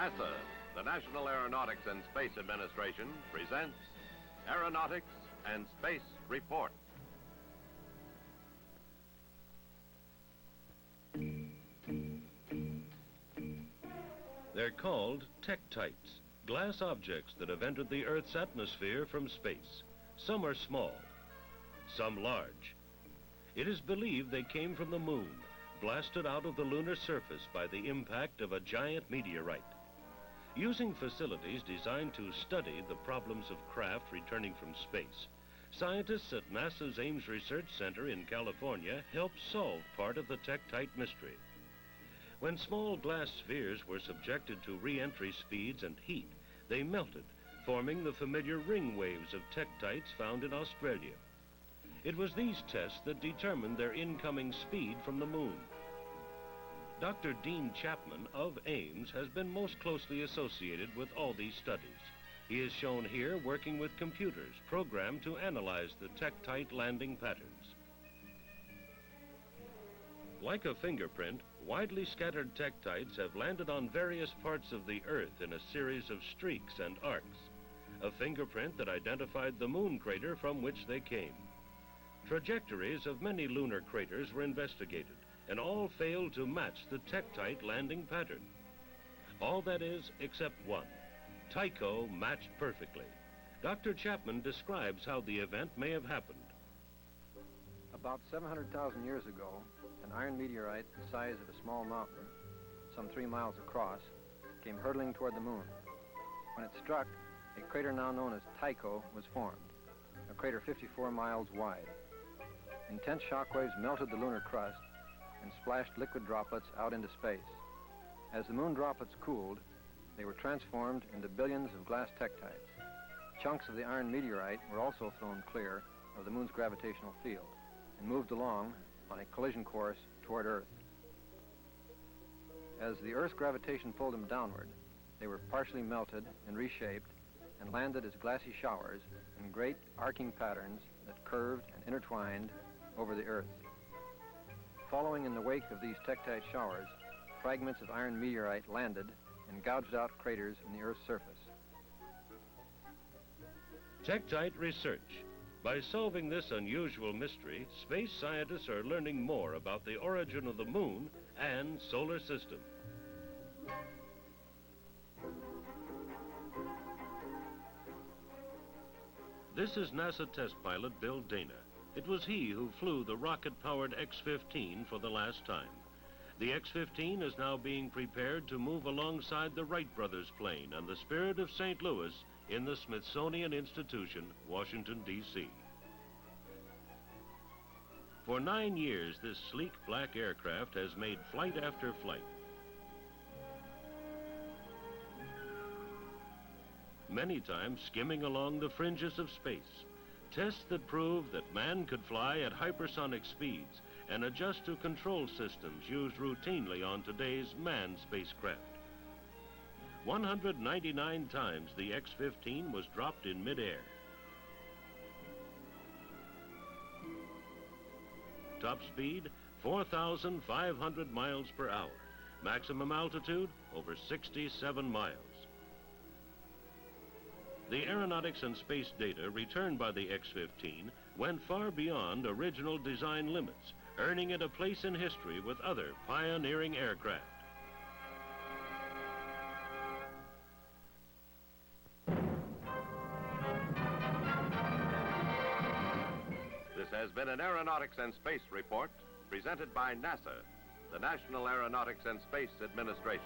NASA, the National Aeronautics and Space Administration, presents Aeronautics and Space Report. They're called Tektites, glass objects that have entered the Earth's atmosphere from space. Some are small, some large. It is believed they came from the moon, blasted out of the lunar surface by the impact of a giant meteorite. Using facilities designed to study the problems of craft returning from space, scientists at NASA's Ames Research Center in California helped solve part of the Tektite mystery. When small glass spheres were subjected to re-entry speeds and heat, they melted, forming the familiar ring waves of tektites found in Australia. It was these tests that determined their incoming speed from the moon. Dr. Dean Chapman of Ames has been most closely associated with all these studies. He is shown here working with computers programmed to analyze the tektite landing patterns. Like a fingerprint, widely scattered tektites have landed on various parts of the Earth in a series of streaks and arcs, a fingerprint that identified the moon crater from which they came. Trajectories of many lunar craters were investigated, and all failed to match the tektite landing pattern. All that is, except one. Tycho matched perfectly. Dr. Chapman describes how the event may have happened. About 700,000 years ago, an iron meteorite the size of a small mountain, some 3 miles across, came hurtling toward the moon. When it struck, a crater now known as Tycho was formed, a crater 54 miles wide. Intense shock waves melted the lunar crust and splashed liquid droplets out into space. As the moon droplets cooled, they were transformed into billions of glass tektites. Chunks of the iron meteorite were also thrown clear of the moon's gravitational field and moved along on a collision course toward Earth. As the Earth's gravitation pulled them downward, they were partially melted and reshaped and landed as glassy showers in great arcing patterns that curved and intertwined over the Earth. Following in the wake of these tektite showers, fragments of iron meteorite landed and gouged out craters in the Earth's surface. Tektite research. By solving this unusual mystery, space scientists are learning more about the origin of the moon and solar system. This is NASA test pilot Bill Dana. It was he who flew the rocket-powered X-15 for the last time. The X-15 is now being prepared to move alongside the Wright brothers plane and the Spirit of St. Louis in the Smithsonian Institution, Washington, D.C. For 9 years, this sleek black aircraft has made flight after flight. Many times skimming along the fringes of space. Tests that prove that man could fly at hypersonic speeds and adjust to control systems used routinely on today's manned spacecraft. 199 times the X-15 was dropped in midair. Top speed, 4,500 miles per hour. Maximum altitude, over 67 miles. The aeronautics and space data returned by the X-15 went far beyond original design limits, earning it a place in history with other pioneering aircraft. This has been an Aeronautics and Space Report presented by NASA, the National Aeronautics and Space Administration.